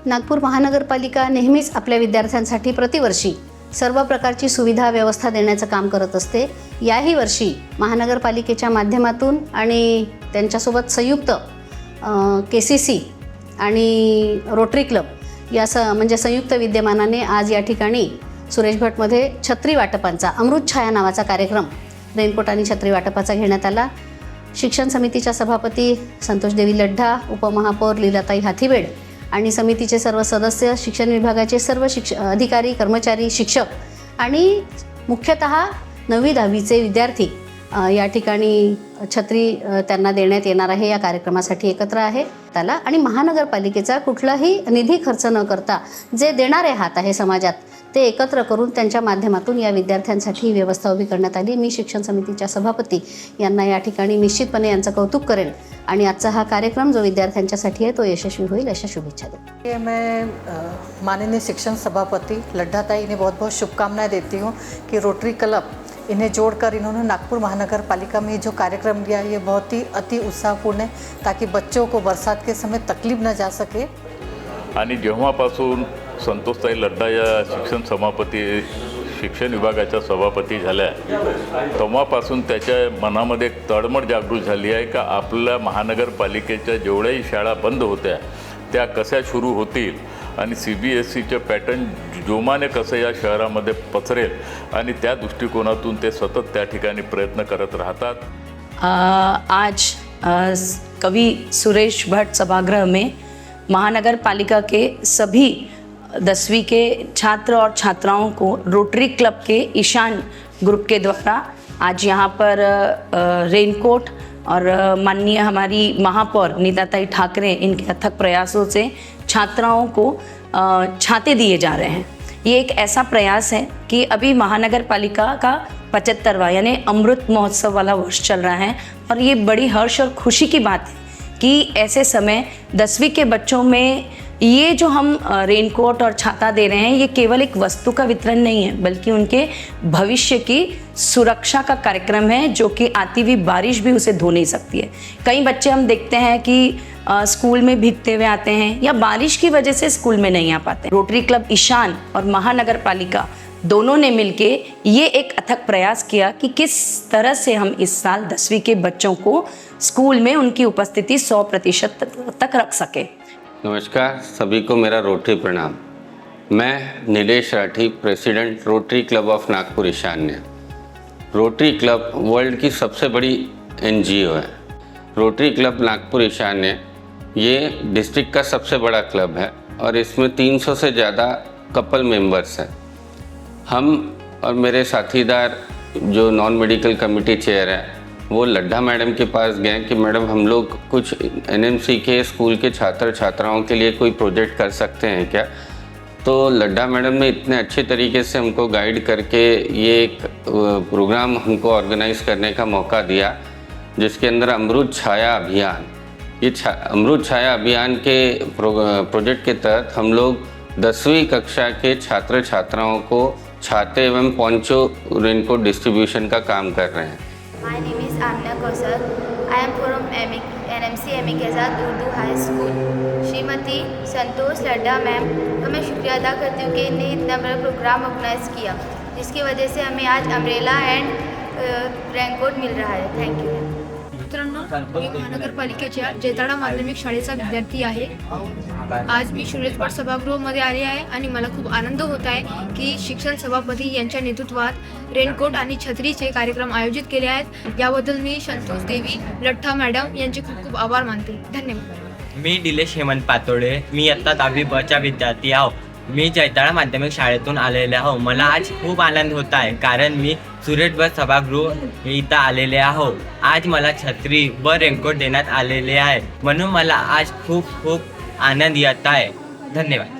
नागपूर महानगरपालिका नेहमीच आपल्या विद्यार्थ्यांसाठी प्रतिवर्षी सर्व प्रकारची सुविधा व्यवस्था देण्याचं काम करत असते। याही वर्षी महानगरपालिकेच्या माध्यमातून आणि त्यांच्यासोबत संयुक्त KCC आणि रोटरी क्लब या म्हणजे संयुक्त विद्यमानाने आज या ठिकाणी सुरेश भटमध्ये छत्री वाटपांचा अमृत छाया नावाचा कार्यक्रम रेनकोट आणि छत्री वाटपाचा घेण्यात आला। शिक्षण समितीच्या सभापती संतोषदेवी लड्ढा, उपमहापौर लीलाताई हाथीबेड आणि समितीचे सर्व सदस्य, शिक्षण विभागाचे सर्व अधिकारी, कर्मचारी, शिक्षक आणि मुख्यतः 9वी-10वीचे विद्यार्थी या ठिकाणी छत्री त्यांना देण्यात येणार आहे या कार्यक्रमासाठी एकत्र आहे त्याला। आणि महानगरपालिकेचा कुठलाही निधी खर्च न करता जे देणारे हात आहे समाजात ते एकत्र करून त्यांच्या माध्यमातून या विद्यार्थ्यांसाठी व्यवस्था उभी करण्यात आली। मी शिक्षण समितीच्या सभापती यांना या ठिकाणी निश्चितपणे यांचं कौतुक करेन आणि आजचा हा कार्यक्रम जो विद्यार्थ्यांच्यासाठी आहे तो यशस्वी होईल अशा शुभेच्छा देते। मैं माननीय शिक्षण सभापति लड्ढाताई इन्हें बहुत बहुत शुभकामनाएं देती हूँ कि रोटरी क्लब इन्हें जोड़कर इन्होंने नागपुर महानगर पालिका में जो कार्यक्रम लिया ये बहुत ही अति उत्साहपूर्ण है ताकि बच्चों को बरसात के समय तकलीफ न जा सके। आणि जेव्हापासून संतोषताई लड्ढा या शिक्षण विभागाच्या सभापती झाल्या तेव्हापासून त्याच्या मनामध्ये एक तळमळ जागृत झाली आहे का आपल्या महानगरपालिकेच्या जेवढ्याही शाळा बंद होत्या त्या कशा सुरू होतील आणि CBSEचं पॅटर्न जोमाने कसं या शहरामध्ये पसरेल आणि त्या दृष्टिकोनातून ते सतत त्या ठिकाणी प्रयत्न करत राहतात। आज कवि सुरेश भट्ट सभागृह में महानगर पालिका के सभी 10वीं के छात्र और छात्राओं को रोटरी क्लब के ईशान ग्रुप के द्वारा आज यहाँ पर रेनकोट और माननीय हमारी महापौर नीताताई ठाकरे इनके अथक प्रयासों से छात्राओं को छाते दिए जा रहे हैं। ये एक ऐसा प्रयास है कि अभी महानगर पालिका का 75वां यानी अमृत महोत्सव वाला वर्ष चल रहा है और ये बड़ी हर्ष और खुशी की बात है कि ऐसे समय 10वीं के बच्चों में ये जो हम रेनकोट और छाता दे रहे हैं ये केवल एक वस्तु का वितरण नहीं है बल्कि उनके भविष्य की सुरक्षा का कार्यक्रम है जो कि आती हुई बारिश भी उसे धो नहीं सकती है। कई बच्चे हम देखते हैं कि स्कूल में भीगते हुए आते हैं या बारिश की वजह से स्कूल में नहीं आ पाते। रोटरी क्लब ईशान और महानगर पालिका दोनों ने मिलके ये एक अथक प्रयास किया कि किस तरह से हम इस साल 10वीं के बच्चों को स्कूल में उनकी उपस्थिति 100% तक रख सके। नमस्कार सभी को मेरा रोटरी प्रणाम। मैं Nilesh Rathi, president Rotary club of Nagpur Ishanya. Rotary club world की सबसे बड़ी NGO है। रोटरी क्लब नागपुर ईशान्य ये डिस्ट्रिक्ट का सबसे बड़ा क्लब है और इसमें 300 से ज़्यादा कपल मेंबर्स हैं। हम और मेरे साथीदार जो नॉन मेडिकल कमेटी चेयर है वो लड्ढा मैडम के पास गए कि मैडम हम लोग कुछ NMC के स्कूल के छात्र छात्राओं के लिए कोई प्रोजेक्ट कर सकते हैं क्या। तो लड्ढा मैडम ने इतने अच्छे तरीके से हमको गाइड करके ये एक प्रोग्राम हमको ऑर्गेनाइज़ करने का मौका दिया जिसके अंदर अमृत छाया अभियान, ये अमृत छाया अभियान के प्रोजेक्ट के तहत हम लोग 10वीं कक्षा के छात्र छात्राओं को छाते एवं पोंचो रेनकोट डिस्ट्रीब्यूशन का काम कर रहे हैं। My name is Amna Kausar. I am from NMC Kesad Urdu High School. Shrimati Santosh Laddha ma'am का मैं शुक्रिया अदा करती हूँ कि इन्हें इतना बड़ा प्रोग्राम ऑर्गेनाइज किया जिसकी वजह से हमें आज अम्ब्रेला एंड रेनकोट मिल रहा है। Thank you. मित्रांनो, मी महानगरपालिकेच्या जेताडा माध्यमिक शाळेचा विद्यार्थी आहे। आज मी सुरेश भट सभागृहामध्ये आले आहे आणि मला खूप आनंद होत आहे की शिक्षण सभापती यांच्या नेतृत्वात रेनकोट आणि छत्रीचे कार्यक्रम आयोजित केले आहेत। याबद्दल मी संतोषदेवी लड्ढा मॅडम यांचे खूप खूप आभार मानते। धन्यवाद। मी दिलेश हेमंत पातोडे, मी इयत्ता 10वी ब चा विद्यार्थी आहो। मी जैताडा माध्यमिक शाळेतून आलेले आहो। मला आज खूप आनंद होत आहे कारण मी सुरेश भट सभागृह इथं आलेले आहो। आज मला छत्री व रेनकोट देण्यात आलेले आहे म्हणून मला आज खूप खूप आनंद येत आहे। धन्यवाद।